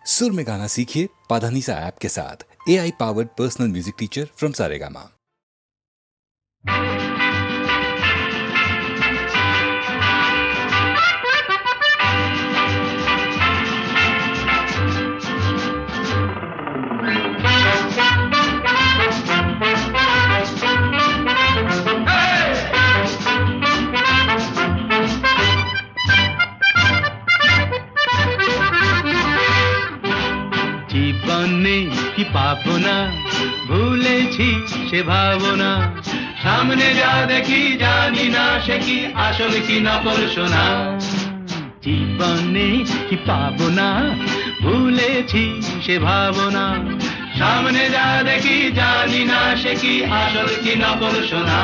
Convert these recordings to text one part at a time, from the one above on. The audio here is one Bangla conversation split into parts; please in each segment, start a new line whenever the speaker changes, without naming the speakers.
सुर में गाना सीखिए पाधानीसा ऐप के साथ। AI powered personal music teacher from Saregama.
জীবনে কি পাবো না, ভুলেছি সে ভাবনা। সামনে যা দেখি জানি না সে কি আসল কি নকল সোনা। জীবনে কি পাবো না, ভুলেছি সে ভাবনা। সামনে যা দেখি জানি না সে কি আসল কি নকল সোনা।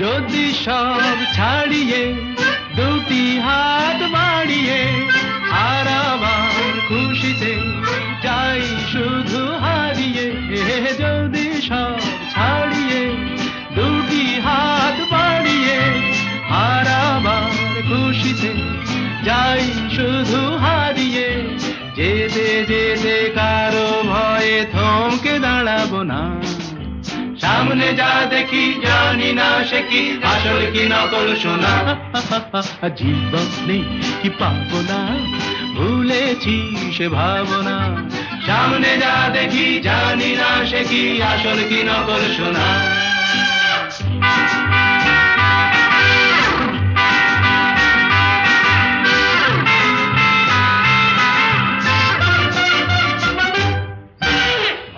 যদি সব ছাড়িয়ে দুটি হাত বাড়িয়ে আর আবার খুশিতে যাই শুধু হারিয়ে। যদি সব ছাড়িয়ে দুটি হাত বাড়িয়ে আর আবার খুশিতে যাই শুধু হারিয়ে। যেতে যেতে কারো ভয়ে থমকে দাঁড়াবো না। সামনে যা দেখি জানি না সে কি আসল কি নকল সোনা। জীবনে কি পাবো না, ভুলেছি সে ভাবনা। সামনে যা দেখি জানি না সে কি আসল কি নকল সোনা।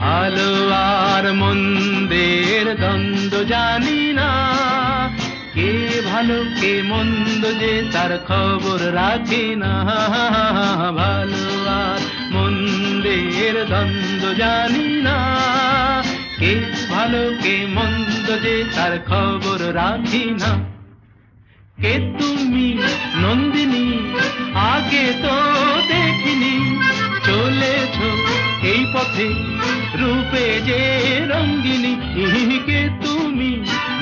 ভালো আর মন্দের দ্বন্দ্ব জানি না, কে ভালো কে মন্দ যে তার খবর রাখি না। ভালো আর মন্দের দ্বন্দ্ব জানি না, কে ভালো কে মন্দ যে তার খবর রাখি না। কে তুমি নন্দিনী আগে তো দেখিনি, চলেছো এই পথে রূপে যে রঙ্গিনী। কে তুমি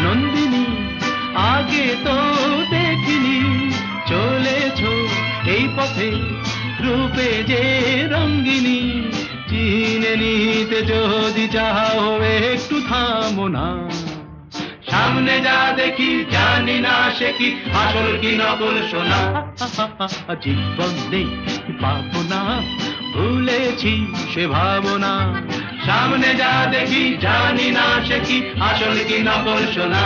নন্দিনী আগে তো দেখিনি, চলেছো এই পথে রূপে যে রঙ্গিনী। চিনে নিতে যদি চাও একটু থামো না। সামনে যা দেখি জানি না সে কি আসল কি নকল সোনা। জীবনে কি পাবো না, ভুলেছি সে ভাবনা। সামনে যা দেখি জানি না সে কি আসল কি নকল সোনা।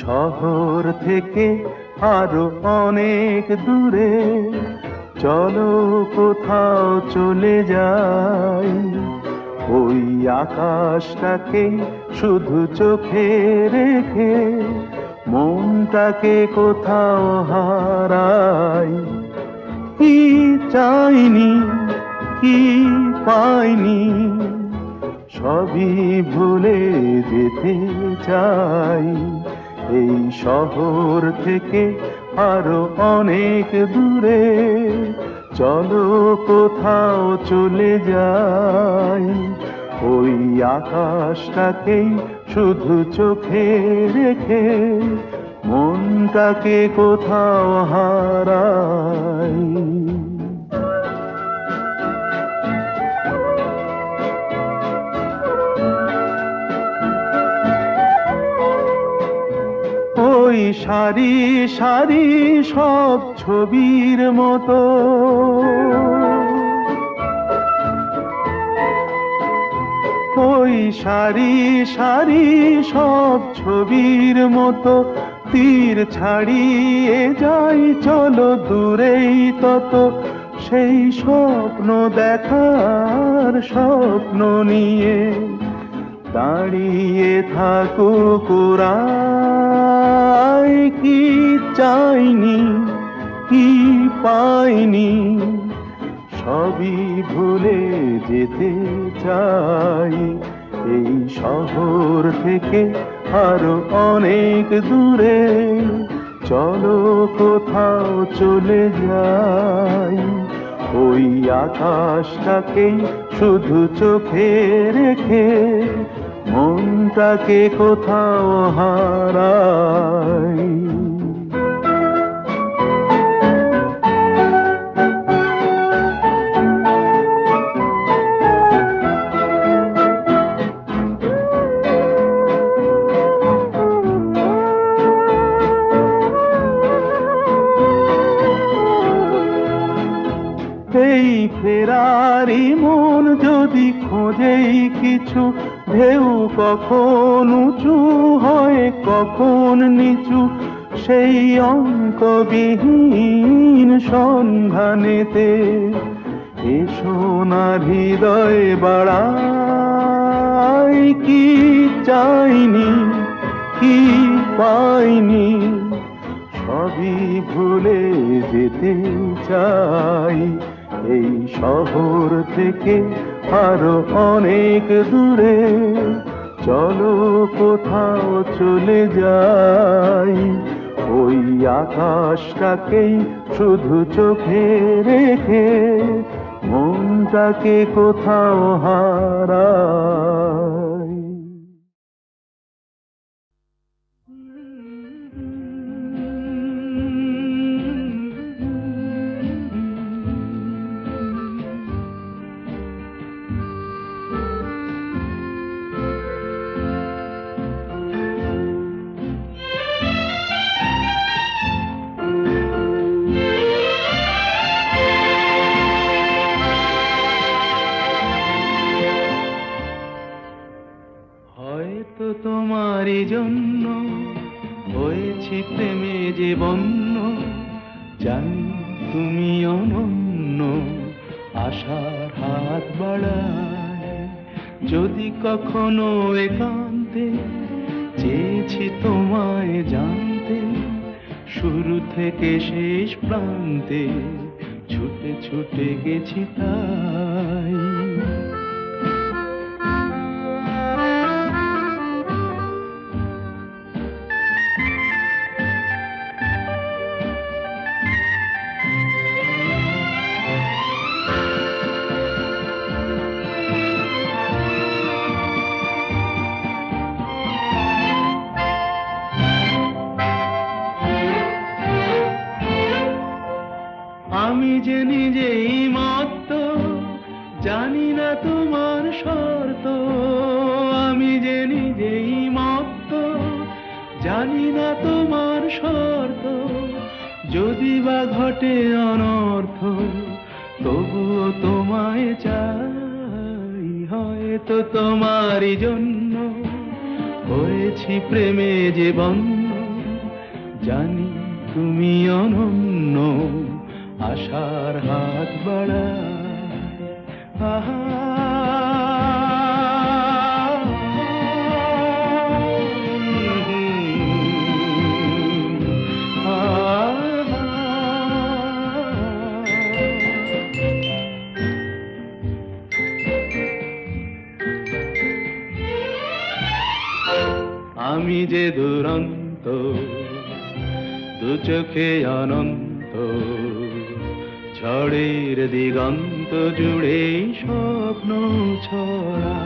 শহর থেকে আরো অনেক দূরে চলো কোথাও চলে যাই। ওই আকাশটাকে শুধু চোখে রেখে মনটাকে কোথাও হারাই। কি চাইনি কি পাইনি সবই ভুলে যেতে চাই। এই শহর থেকে আরো অনেক দূরে চলো কোথাও চলে যাই। ওই আকাশটাকেই শুধু চোখে রেখে মনটাকে কোথাও হারাই। ওই সারি সারি সব ছবির মতো ওই সারি সারি সব ছবির মতো তীর ছাড়িয়ে যাই চলো দূরেই তত সেই স্বপ্ন দেখার স্বপ্ন নিয়ে দাঁড়িয়ে থাকুক ওরাই কি চাইনি কি পাইনি সবই ভুলে যেতে চাই এই শহর থেকে আরো অনেক দূরে চলো কোথাও চলে যাই ওই আকাশটাকেই শুধু চোখে রেখে মনটাকে কোথাও হারাই এই ফেরারি মন যদি খোঁজেই কিছু ঢেউ কখন উঁচু হয় কখন নিচু সেই অঙ্কবিহীন সন্ধানেতে এ সোনার হৃদয় বাড়াই কি চাইনি কি পাইনি সবই ভুলে যেতে চাই এই শহর থেকে আরো অনেক দূরে চলো কোথাও চলে যাই ওই আকাশটাকেই শুধু চোখে রেখে মনটাকে কোথাও হারাই
হয়তো তোমারই জন্য হয়েছি প্রেমে যে বন্য জানি তুমি অনন্য আশার হাত বাড়ায় যদি কখনো একান্তে চেয়েছি তোমায় জানতে শুরু থেকে শেষ প্রান্তে ছুটে ছুটে গেছি তাই আমি যে নিজেই মত্ত জানি না তোমার শর্ত আমি যে নিজেই মত্ত জানি না তোমার শর্ত যদি বা ঘটে অনর্থ তবুও তোমায় চাই হয়তো তোমারই জন্য হয়েছি প্রেমে যে বন্য জানি তুমি অনন্য আশার হাত বাড়ায় আহা আমি যে দুরন্ত দু চোখে অনন্ত ঝড়ের দিগন্ত জুড়ে স্বপ্ন ছড়া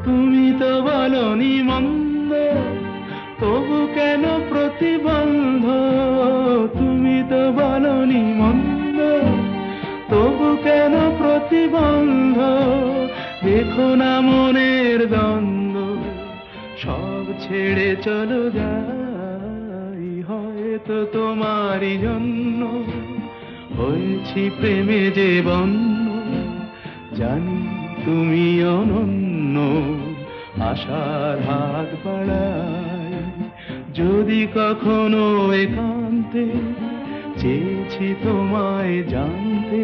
তুমি তো বলনি মন্দ তবু কেন প্রতিবন্ধ তুমি তো বলনি মন্দ তবু কেন প্রতিবন্ধ দেখো না মনের দ্বন্দ্ব সব ছেড়ে চলো যাই হয়তো তোমারই জন্য হয়েছি প্রেমে যে বন্য জানি তুমি অনন্য আশার হাত বাড়ায়
যদি কখনো একান্তে চেয়েছি তোমায় জানতে,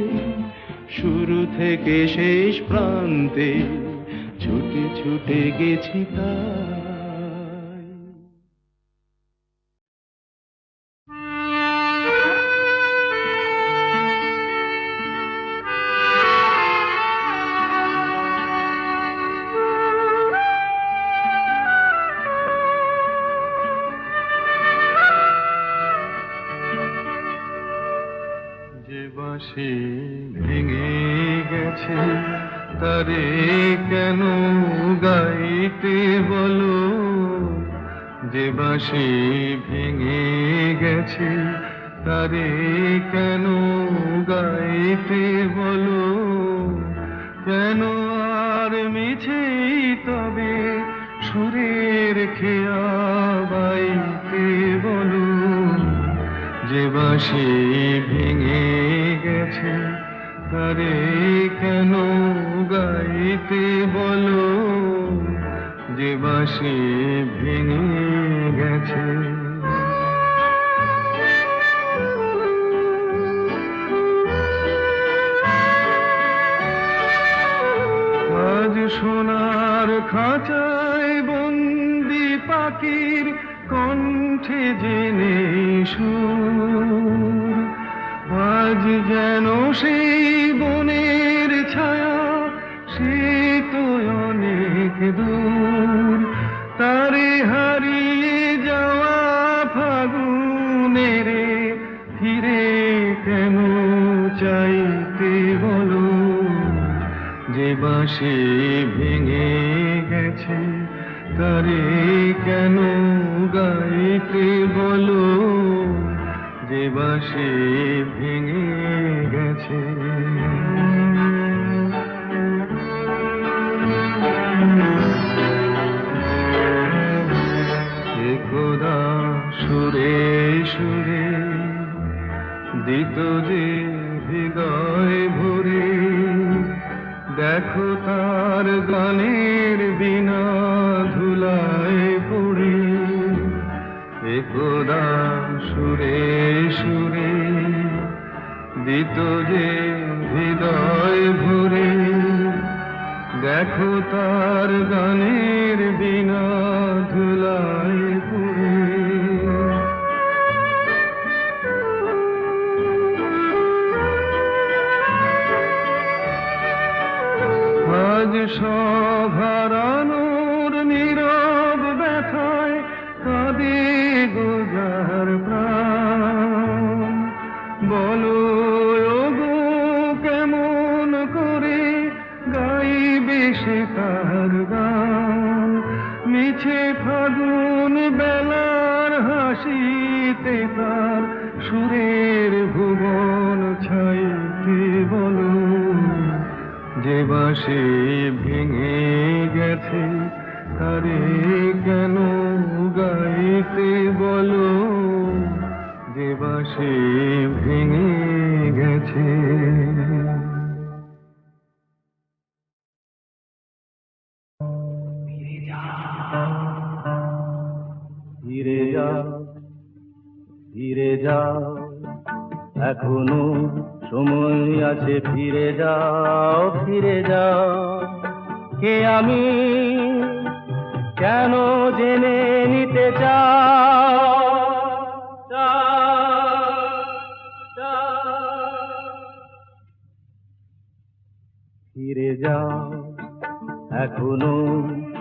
শুরু থেকে শেষ প্রান্তে ছুটে ছুটে গেছি তাই। যে বাঁশি ভেঙে গেছে তারে কেন গাইতে বলো, যে বাঁশি ভেঙে গেছে তারে কেন গাইতে বলো, কেন আর মিছেই তবে সুরের খেয়া বাইতে বলো, যে বাঁশি ভেঙে গেছে তারে কেন গাইতে বলো, যে বাঁশি ভেঙে গেছে। আজ সোনার খাঁচায় বন্দি পাখির কণ্ঠে জেনে সুর, আজ যেন সেই বনের ছায়া সে তো অনেক দূর, তারে হারিয়ে যাওয়া ফাগুনের ফিরে কেন চাইতে বলো, যে বাঁশি ভেঙে গেছে তারে কেন গাইতে বলো, যে বাঁশি ভেঙে গেছে। একদা সুরে সুরে দিত যে হৃদয় ভরে, দেখো তার গানের বিনা ধুলায় পড়ে, একদা সুরে সুরে দিত যে হৃদয় ভরে, দেখো তার গানের বিনা ধুলায় পড়ে। আজ সব হারানোর নীরব ব্যথায় কাঁদে গোজার প্রাণ, বলো ওগো কেমন করে গাইবে সে তার গান, মিছে ফাগুন বেলার হাসিতে তার সুরের ভুবন ছাইতে বলো, যে বাঁশি ভেঙে গেছে তারে কেন গাইতে বলো, যে বাঁশি ভেঙে গেছে। ফিরে যাও ফিরে যাও, এখনো সময় আছে, ফিরে যাও ফিরে যাও। কে আমি কেন জেনে নিতে চাও, ফিরে যাও এখনো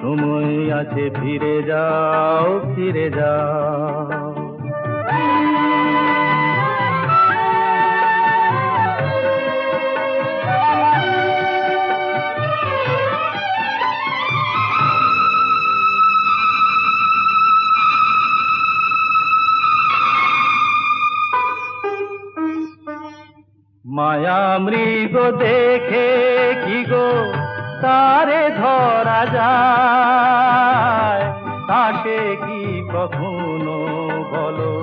সময় আছে, ফিরে যাও ফিরে যাও। মায়া মৃগ দেখে কি গো তারে ধরা যায়, তাকে কি কখনো বলো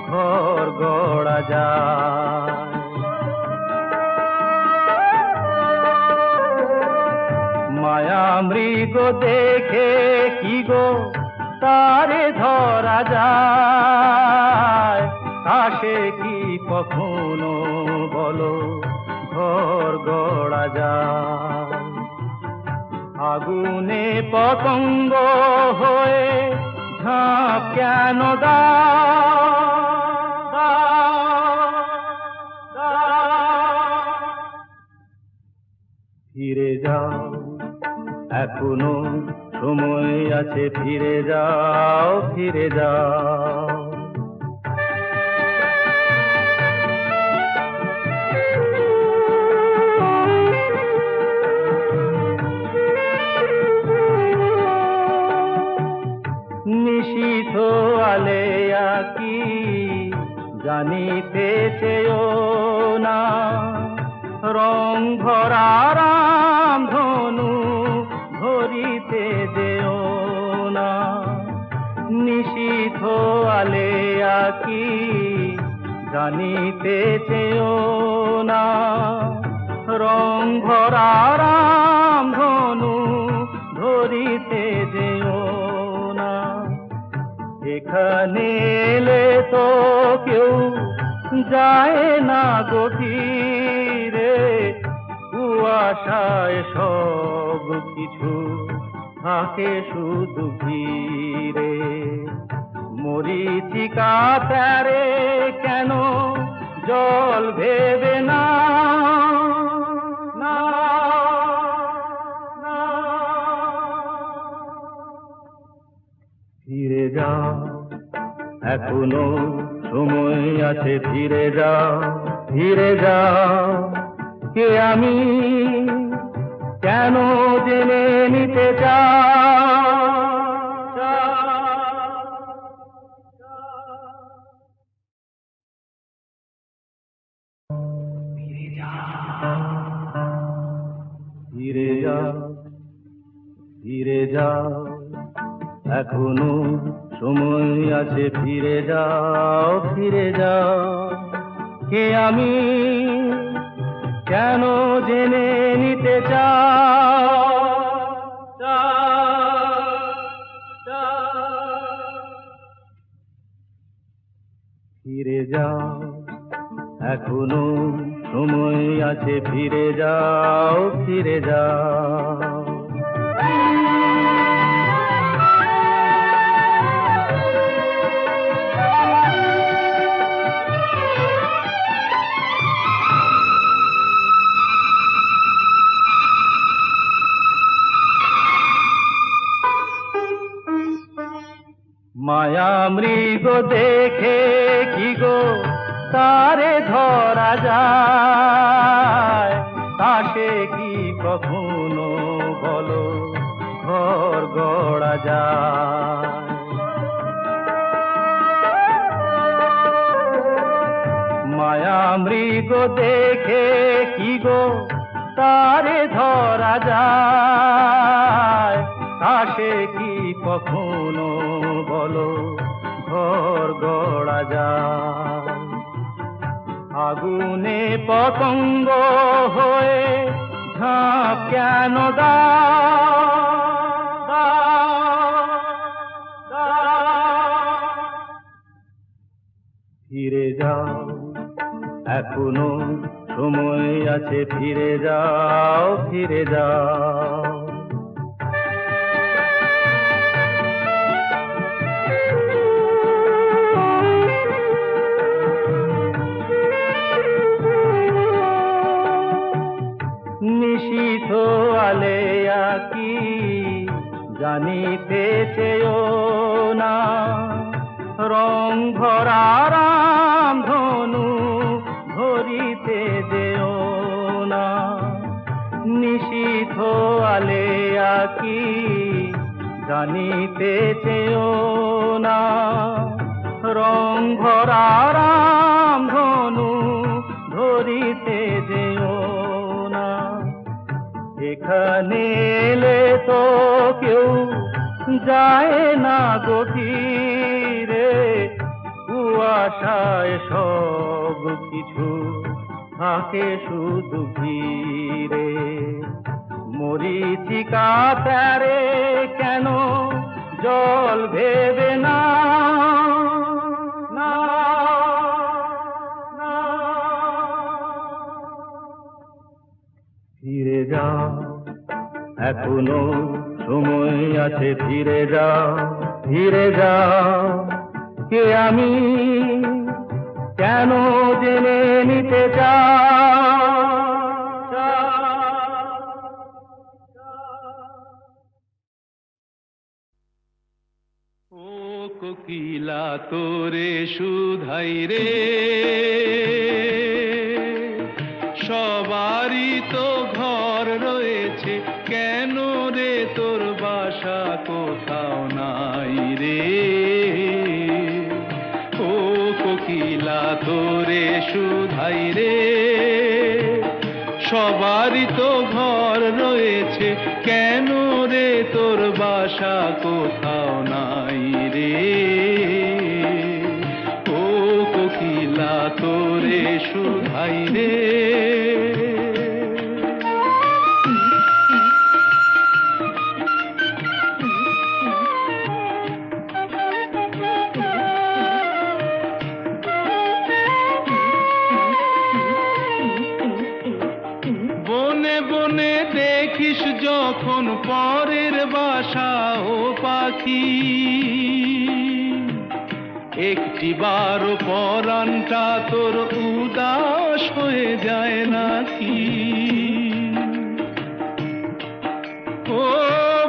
ঘর গড়া যায়। মায়া মৃগ দেখে কি গো তারে ধরা যায়, আসে কি কখনো বলো ঘর গড়া যায়? আগুনে পতঙ্গ হয়ে ঝাঁপ কেন ফিরে যাও, এখনো সময় আছে, ফিরে যাও, ফিরে যাও। নিশীথ আলেয়া কি জানিতে চেয়েও না, রং ভরা রাম ধনু ধরিতে যেও না। নিশীথ আলেয়া কি জানিতে চেয়েও না, রং ভরা রাম ধনু ধরিতে যেও না। এখানে এলে তো কেউ যায় না গভীরে, কুয়াশায় সব কিছু থাকে শুধু ঘিরে। মরীচিকা তারে কেন জল ভেবে না, না, না। ফিরে যাও, এখনো সময় আছে, ফিরে যাও, ফিরে যাও। কে আমি কেন জেনে নিতে ফিরে যাও, ফিরে যাও, এখনো সময় আছে, ফিরে যাও, ফিরে যাও। কে আমি কেন জেনে নিতে ফিরে যাও, এখনো সময় আছে, ফিরে যাও, ফিরে যাও। মায়া মৃগ দেখে কি গো তারে ধরা যায়, তাকে কি কখনো বলো ঘর গড়া যায়? মায়া মৃগ দেখে কি গো তারে ধরা যায়, তাকে কি কখনো বলো ঘর গড়া যায়? আগুনে পতঙ্গ হয়ে ঝাঁপ কেন ফিরে যাও, এখনো সময় আছে, ফিরে যাও, ফিরে যাও। নিশীথ আলেয়া কি জানিতে চেয়েও না, রং ভরা রাম ধনু ধরিতে যেও না। নিশীথ আলেয়া কি জানিতে চেয়েও না, রং ভরা রাম ধনু ধরিতে যেও না। এখানে এলে তো কেউ যায় না গভীরে, কুয়াশায় সব কিছু থাকে শুধু ঘিরে। মরীচিকা তারে কেন জল ভেবে না না না ফিরে যা এখনো সময় আছে ফিরে যা কে আমি কেন জেনে নিতে
ও কোকিলা তোরে শুধাই রে, সবারই তো ঘর রয়েছে, কেন রে তোর বাসা কোথাও নাই রে। ও কোকিলা তোরে শুধাই রে, সবারই তো ঘর রয়েছে, কেন রে তোর বাসা কোথাও নাই রে। ও কোকিলা তোরে শুধাই রে। বনে বনে দেখিস যখন পরের বাসা ও পাখি, একটি বার পরাণটা তোর উদাস হয়ে যায় নাকি। ও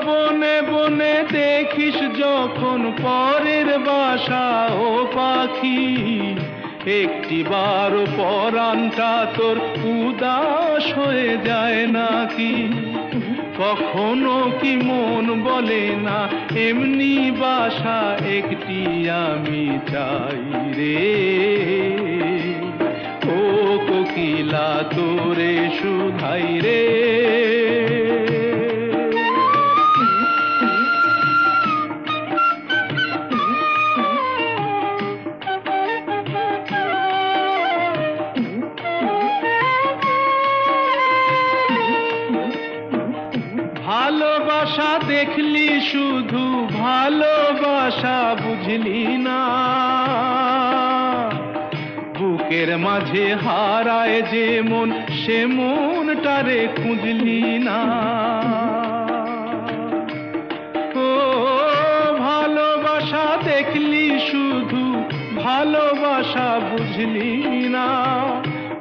বনে বনে দেখিস যখন পরের বাসা ও পাখি, একটি বার পরাণটা তোর উদাস হয়ে যায় নাকি। কখনো কি মন বলে না এমনি বাসা একটি আমি চাই রে। ও কোকিলা তোরে শুধাই রে। ভালোবাসা দেখলি শুধু, ভালোবাসা বুঝলি না, বুকের মাঝে হারায় যে মন সে মনটারে খুঁজলি না। ও ভালোবাসা দেখলি শুধু, ভালোবাসা বুঝলি না,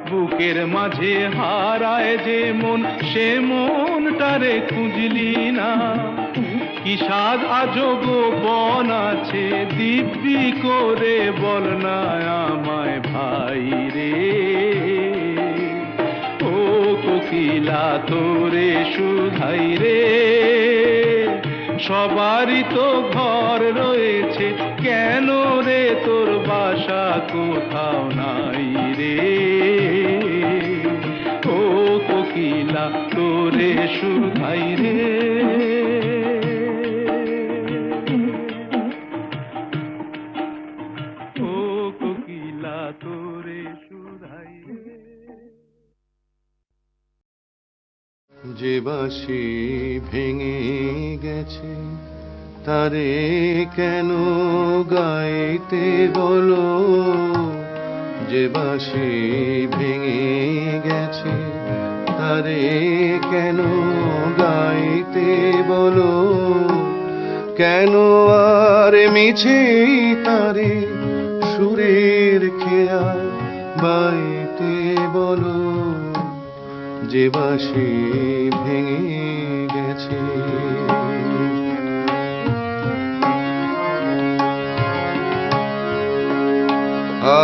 বুকের মাঝে হারায় যে মন সে মনটারে খুঁজলি না। কি স্বাদ আজব বন আছে দিব্যি করে বল না আমায় ভাই রে। ও কোকিলা তোরে শুধাই রে, সবারই তো ঘর রয়েছে, কেন রে তোর বাসা কোথাও নাই রে। ও কোকিলা তোরে শুধাই রে। ও কোকিলা তোরে শুধাই রে।
যে বাঁশি ভেঙে গেছে তারে কেন গাইতে বলো। যে বাঁশি ভেঙে গেছে তারে কেন গাইতে বলো। কেন আর মিছে তারে সুরের খেয়া বাইতে বলো। যে বাঁশি ভেঙে গেছে।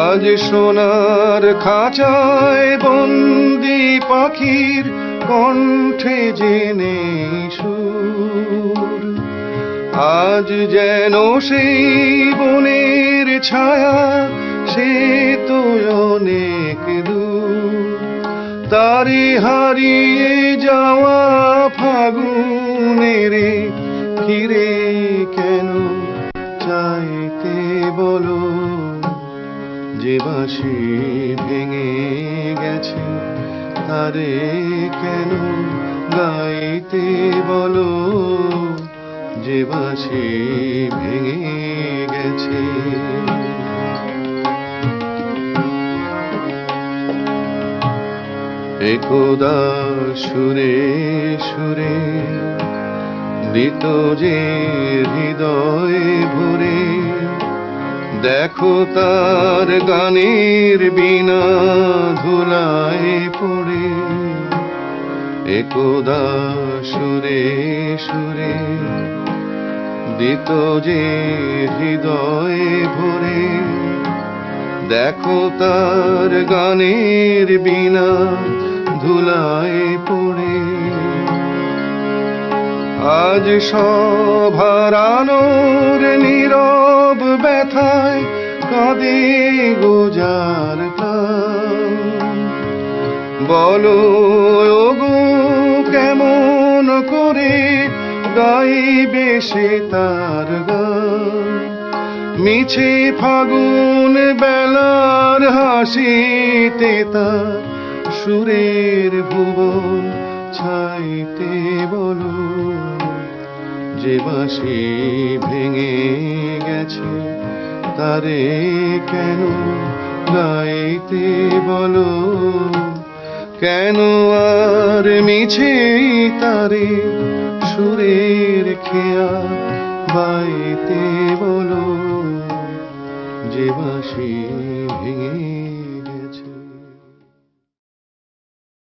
আজ সোনার খাঁচায় বন্দি পাখির কণ্ঠে জেনে সুর। আজ যেন সেই বনের ছায়া সে তো অনেক দূর। তারে হারিয়ে যাওয়া ফাগুনের ফিরে কেন চাইতে বলো। যে বাঁশি ভেঙে গেছে তারে কেন গাইতে বলো। যে বাঁশি ভেঙে গেছে। একদা সুরে সুরে দিত যে হৃদয় ভরে, দেখো তার গানের বিনা ধুলায় পড়ে। একদা সুরে সুরে দিত যে হৃদয় ভরে, দেখো তার গানের বিনা ধুলায় পড়ে। আজ সব হারানোর নীরব ব্যথায় কাঁদে গোজার প্রাণ। বলো ওগো কেমন করে গাইবে সে তার গান, মিছে ফাগুন বেলার হাসিতে তার সুরের ভুবন ছাইতে। বলো যে বাঁশি ভেঙে গেছে তারে কেন গাইতে বলো, কেন আর মিছে তারে সুরের খেয়া বাইতে বলো, যে বাঁশি ভেঙে